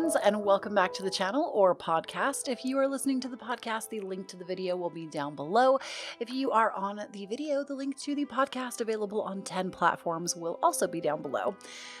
friends, and welcome back to the channel or podcast. If you are listening to the podcast, the link to the video will be down below. If you are on the video, the link to the podcast available on 10 platforms will also be down below.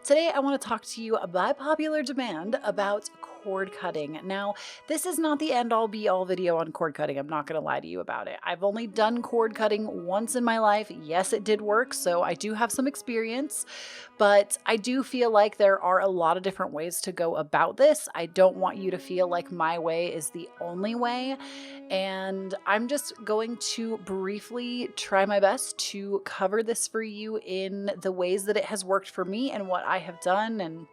Today, I want to talk to you by popular demand about cord cutting. Now, this is not the end-all be-all video on cord cutting. I'm not going to lie to you about it. I've only done cord cutting once in my life. Yes, it did work, so I do have some experience, but I do feel like there are a lot of different ways to go about this. I don't want you to feel like my way is the only way, and I'm just going to briefly try my best to cover this for you in the ways that it has worked for me and what I have done and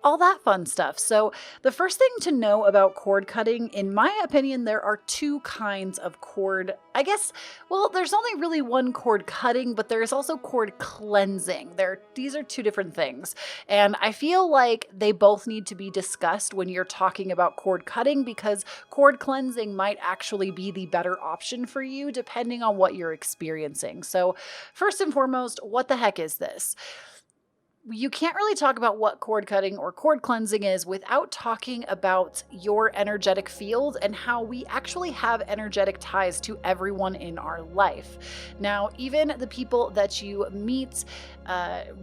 all that fun stuff. So the first thing to know about cord cutting, in my opinion, there are two kinds of cord, there's only really one cord cutting, but there's also cord cleansing. These are two different things. And I feel like they both need to be discussed when you're talking about cord cutting, because cord cleansing might actually be the better option for you depending on what you're experiencing. So first and foremost, what the heck is this? You can't really talk about what cord cutting or cord cleansing is without talking about your energetic field and how we actually have energetic ties to everyone in our life. Now, even the people that you meet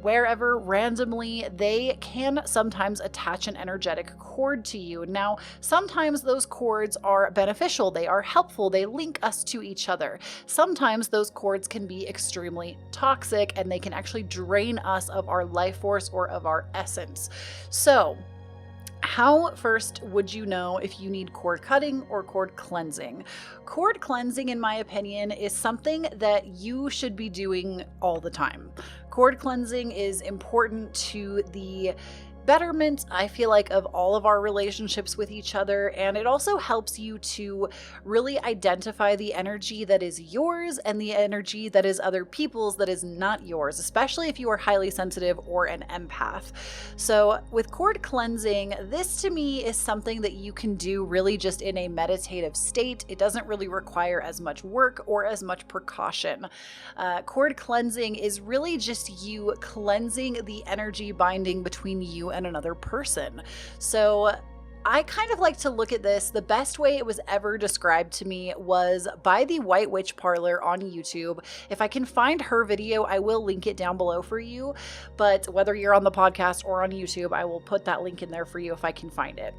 wherever randomly, they can sometimes attach an energetic cord to you. Now, sometimes those cords are beneficial, they are helpful, they link us to each other. Sometimes those cords can be extremely toxic and they can actually drain us of our life force or of our essence. So, how first would you know if you need cord cutting or cord cleansing? Cord cleansing, in my opinion, is something that you should be doing all the time. Cord cleansing is important to the betterment, I feel like, of all of our relationships with each other, and it also helps you to really identify the energy that is yours and the energy that is other people's that is not yours, especially if you are highly sensitive or an empath. So with cord cleansing, this to me is something that you can do really just in a meditative state. It doesn't really require as much work or as much precaution. Cord cleansing is really just you cleansing the energy binding between you and another person. So I kind of like to look at this. The best way it was ever described to me was by the White Witch Parlor on YouTube. If I can find her video, I will link it down below for you. But whether you're on the podcast or on YouTube, I will put that link in there for you if I can find it.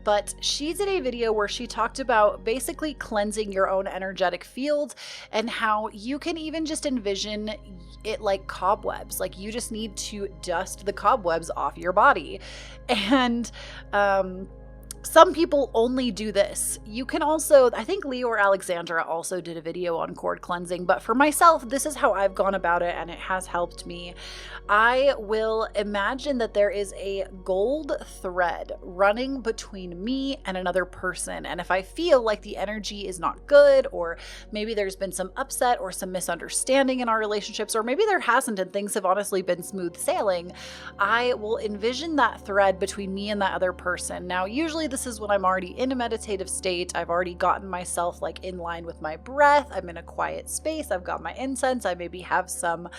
But she did a video where she talked about basically cleansing your own energetic field and how you can even just envision it like cobwebs. Like you just need to dust the cobwebs off your body. And some people only do this. You can also, I think Leo or Alexandra also did a video on cord cleansing, but for myself, this is how I've gone about it and it has helped me. I will imagine that there is a gold thread running between me and another person. And if I feel like the energy is not good, or maybe there's been some upset or some misunderstanding in our relationships, or maybe there hasn't and things have honestly been smooth sailing, I will envision that thread between me and that other person. Now, usually this is when I'm already in a meditative state. I've already gotten myself like in line with my breath. I'm in a quiet space. I've got my incense. I maybe have some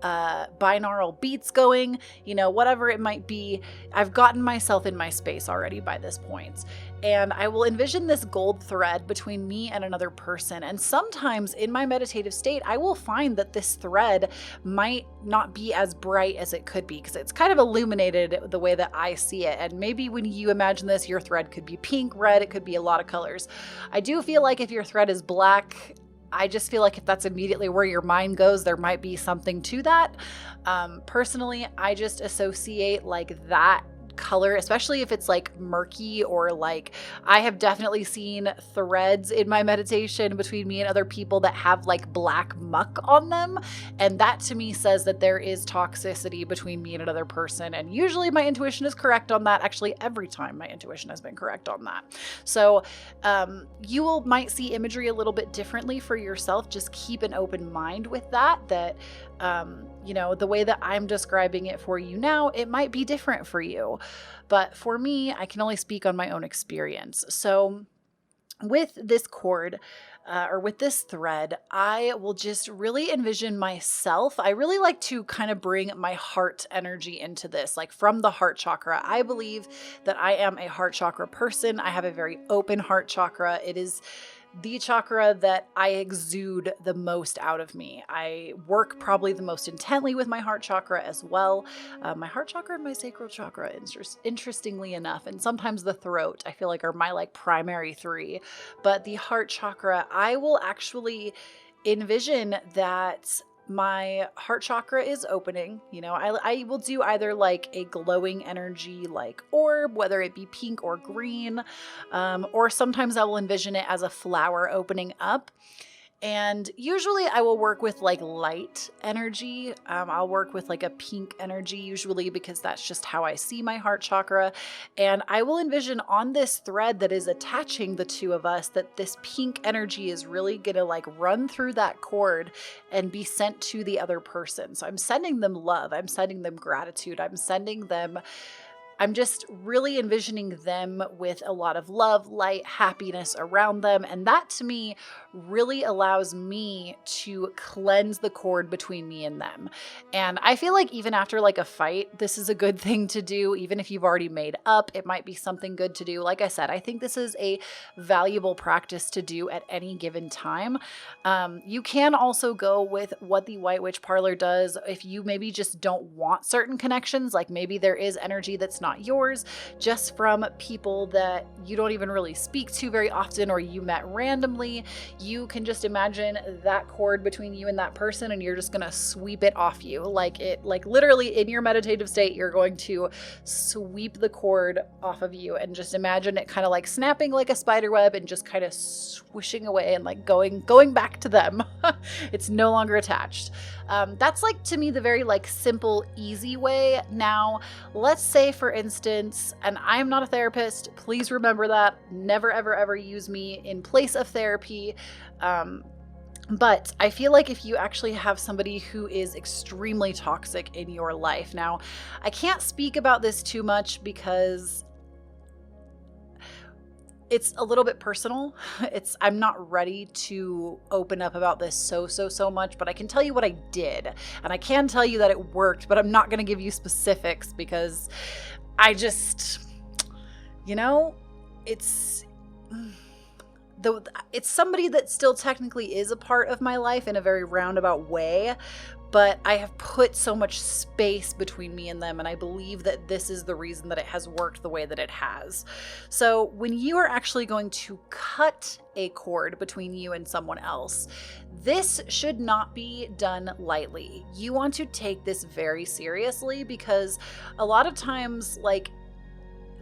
binaural beats going, whatever it might be. I've gotten myself in my space already by this point. And I will envision this gold thread between me and another person. And sometimes in my meditative state, I will find that this thread might not be as bright as it could be because it's kind of illuminated the way that I see it. And maybe when you imagine this, your thread could be pink, red, it could be a lot of colors. I do feel like if your thread is black, I just feel like if that's immediately where your mind goes, there might be something to that. Personally, I just associate like that color, especially if it's like murky, or like I have definitely seen threads in my meditation between me and other people that have like black muck on them, and that to me says that there is toxicity between me and another person. And usually my intuition is correct on that. Actually, every time my intuition has been correct on that. So you might see imagery a little bit differently for yourself. Just keep an open mind with that the way that I'm describing it for you now, it might be different for you. But for me, I can only speak on my own experience. So with this cord or with this thread, I will just really envision myself. I really like to kind of bring my heart energy into this, like from the heart chakra. I believe that I am a heart chakra person. I have a very open heart chakra. It is the chakra that I exude the most out of me. I work probably the most intently with my heart chakra as well. My heart chakra and my sacral chakra, interestingly enough, and sometimes the throat, I feel like are my like primary three. But the heart chakra, I will actually envision that my heart chakra is opening. I will do either like a glowing energy like orb, whether it be pink or green, or sometimes I will envision it as a flower opening up. And usually I will work with like light energy. I'll work with like a pink energy usually because that's just how I see my heart chakra. And I will envision on this thread that is attaching the two of us that this pink energy is really going to like run through that cord and be sent to the other person. So I'm sending them love. I'm sending them gratitude. I'm just really envisioning them with a lot of love, light, happiness around them. And that to me really allows me to cleanse the cord between me and them. And I feel like even after like a fight, this is a good thing to do. Even if you've already made up, it might be something good to do. Like I said, I think this is a valuable practice to do at any given time. You can also go with what the White Witch Parlor does if you maybe just don't want certain connections, like maybe there is energy that's not yours, just from people that you don't even really speak to very often or you met randomly. You can just imagine that cord between you and that person and you're just going to sweep it off you. Like literally in your meditative state, you're going to sweep the cord off of you and just imagine it kind of like snapping like a spider web and just kind of swishing away and like going back to them. It's no longer attached. That's like to me the very like simple, easy way. Now, let's say for instance, and I am not a therapist, please remember that. Never, ever, ever use me in place of therapy. But I feel like if you actually have somebody who is extremely toxic in your life, now I can't speak about this too much because it's a little bit personal. I'm not ready to open up about this so much, but I can tell you what I did. And I can tell you that it worked, but I'm not going to give you specifics because I just, it's somebody that still technically is a part of my life in a very roundabout way, but I have put so much space between me and them, and I believe that this is the reason that it has worked the way that it has. So when you are actually going to cut a cord between you and someone else, this should not be done lightly. You want to take this very seriously because a lot of times, like,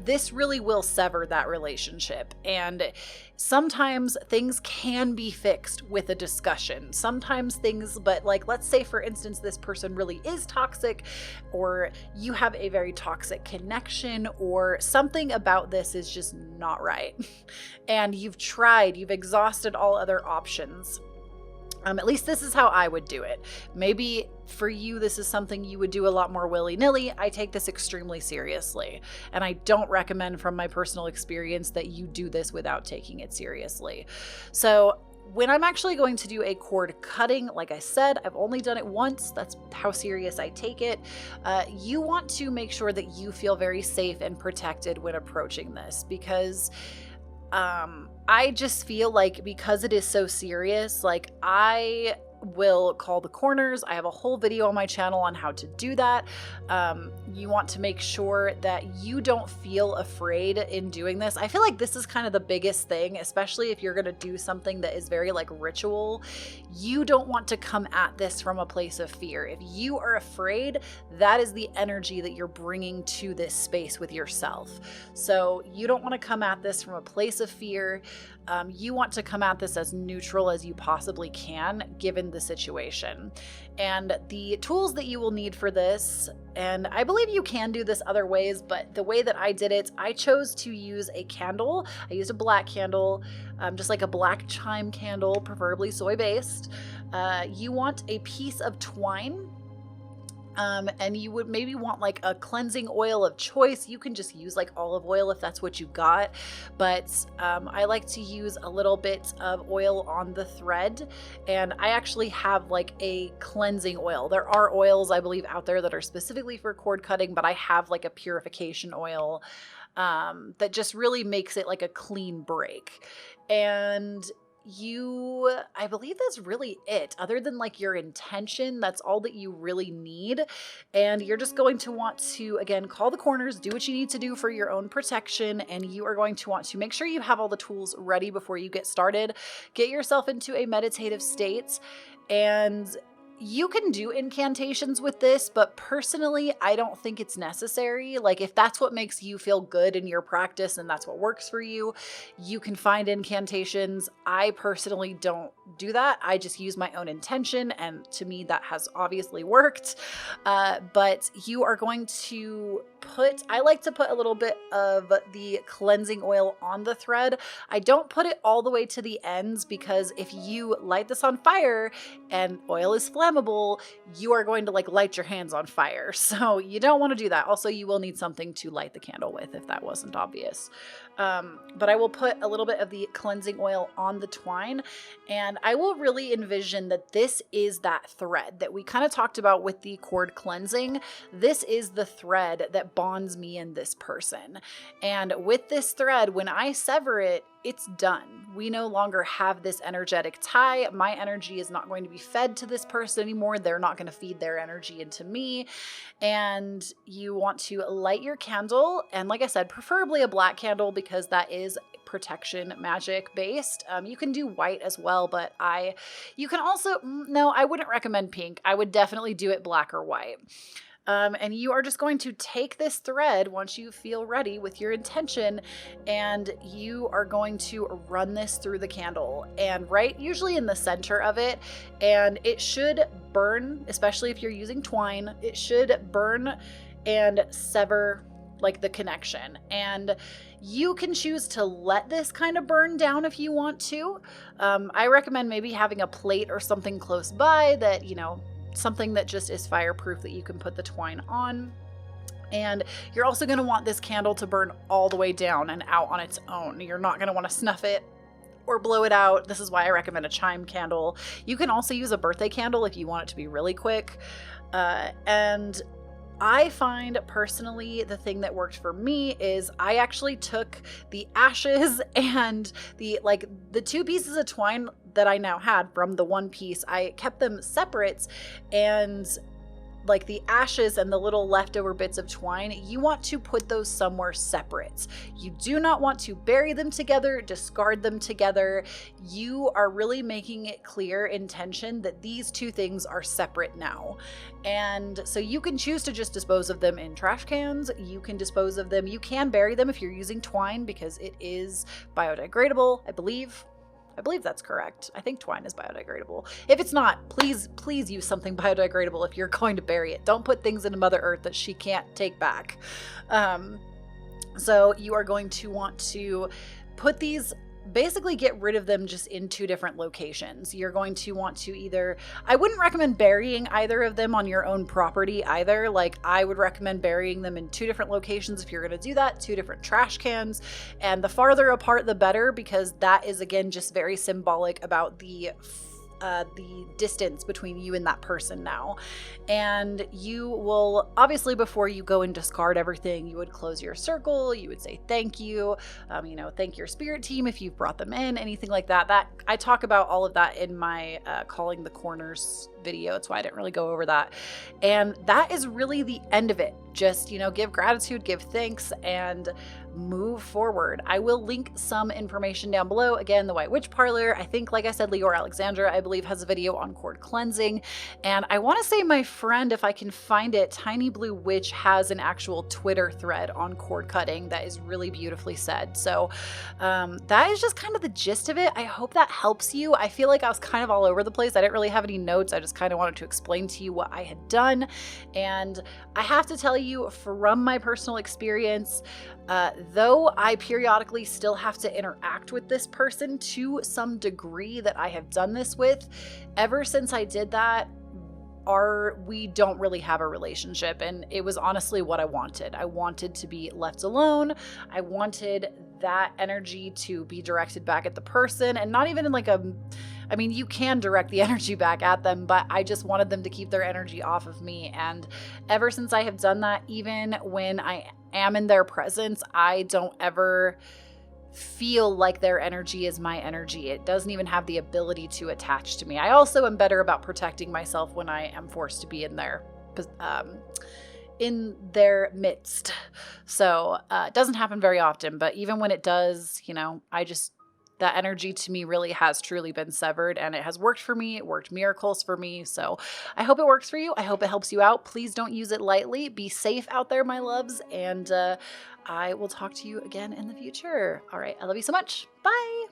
this really will sever that relationship. And sometimes things can be fixed with a discussion. Sometimes things, but like, let's say for instance, this person really is toxic, or you have a very toxic connection, or something about this is just not right. And you've exhausted all other options. At least this is how I would do it. Maybe for you, this is something you would do a lot more willy-nilly. I take this extremely seriously, and I don't recommend from my personal experience that you do this without taking it seriously. So when I'm actually going to do a cord cutting, like I said, I've only done it once. That's how serious I take it. You want to make sure that you feel very safe and protected when approaching this, because I just feel like because it is so serious, like I will call the corners. I have a whole video on my channel on how to do that. You want to make sure that you don't feel afraid in doing this. I feel like this is kind of the biggest thing, especially if you're going to do something that is very like ritual. You don't want to come at this from a place of fear. If you are afraid, that is the energy that you're bringing to this space with yourself. So you don't want to come at this from a place of fear. You want to come at this as neutral as you possibly can, given the situation. And the tools that you will need for this, and I believe you can do this other ways, but the way that I did it, I chose to use a candle. I used a black candle, just like a black chime candle, preferably soy-based. You want a piece of twine. And you would maybe want like a cleansing oil of choice. You can just use like olive oil if that's what you got. But I like to use a little bit of oil on the thread. And I actually have like a cleansing oil. There are oils, I believe, out there that are specifically for cord cutting, but I have like a purification oil that just really makes it like a clean break. And I believe that's really it. Other than like your intention, that's all that you really need. And you're just going to want to, again, call the corners, do what you need to do for your own protection. And you are going to want to make sure you have all the tools ready before you get started. Get yourself into a meditative state, and you can do incantations with this, but personally, I don't think it's necessary. Like, if that's what makes you feel good in your practice and that's what works for you, you can find incantations. I personally don't do that. I just use my own intention, and to me, that has obviously worked. But you are going to I like to put a little bit of the cleansing oil on the thread. I don't put it all the way to the ends, because if you light this on fire and oil is flammable, you are going to like light your hands on fire. So you don't want to do that. Also, you will need something to light the candle with if that wasn't obvious. But I will put a little bit of the cleansing oil on the twine, and I will really envision that this is that thread that we kind of talked about with the cord cleansing. This is the thread that bonds me and this person. And with this thread, when I sever it, it's done. We no longer have this energetic tie. My energy is not going to be fed to this person anymore. They're not going to feed their energy into me. And you want to light your candle. And like I said, preferably a black candle, because that is protection magic based. You can do white as well, but you can also, no, I wouldn't recommend pink. I would definitely do it black or white. And you are just going to take this thread once you feel ready with your intention, and you are going to run this through the candle, and right usually in the center of it. And it should burn, especially if you're using twine, it should burn and sever like the connection. And you can choose to let this kind of burn down if you want to. I recommend maybe having a plate or something close by that, something that just is fireproof that you can put the twine on. And you're also going to want this candle to burn all the way down and out on its own. You're not going to want to snuff it or blow it out. This is why I recommend a chime candle. You can also use a birthday candle if you want it to be really quick. And I find personally the thing that worked for me is I actually took the ashes and the two pieces of twine that I now had from the one piece. I kept them separate, and like the ashes and the little leftover bits of twine, you want to put those somewhere separate. You do not want to bury them together, discard them together. You are really making it clear intention that these two things are separate now. And so you can choose to just dispose of them in trash cans. You can dispose of them. You can bury them if you're using twine, because it is biodegradable, I believe that's correct. I think twine is biodegradable. If it's not, please use something biodegradable if you're going to bury it. Don't put things into Mother Earth that she can't take back. So you are going to want to put these, basically get rid of them just in two different locations. You're going to want to I wouldn't recommend burying either of them on your own property either. Like, I would recommend burying them in two different locations if you're going to do that, two different trash cans. And the farther apart, the better, because that is, again, just very symbolic about the distance between you and that person now. And you will, obviously, before you go and discard everything, you would close your circle. You would say thank you, thank your spirit team if you've brought them in, anything like that. That I talk about all of that in my calling the corners video. That's why I didn't really go over that. And that is really the end of it. Just, give gratitude, give thanks, and move forward. I will link some information down below. Again, the White Witch Parlor. I think, like I said, Leor Alexandra, I believe, has a video on cord cleansing. And I want to say my friend, if I can find it, Tiny Blue Witch, has an actual Twitter thread on cord cutting that is really beautifully said. So that is just kind of the gist of it. I hope that helps you. I feel like I was kind of all over the place. I didn't really have any notes. I just kind of wanted to explain to you what I had done. And I have to tell you, from my personal experience, though I periodically still have to interact with this person to some degree that I have done this with, ever since I did that, we don't really have a relationship, and it was honestly what I wanted. I wanted to be left alone. I wanted that energy to be directed back at the person, and not even in like I mean, you can direct the energy back at them, but I just wanted them to keep their energy off of me. And ever since I have done that, even when I am in their presence, I don't ever feel like their energy is my energy. It doesn't even have the ability to attach to me. I also am better about protecting myself when I am forced to be in their midst. So it doesn't happen very often, but even when it does, that energy to me really has truly been severed, and it has worked for me. It worked miracles for me. So I hope it works for you. I hope it helps you out. Please don't use it lightly. Be safe out there, my loves. And I will talk to you again in the future. All right. I love you so much. Bye.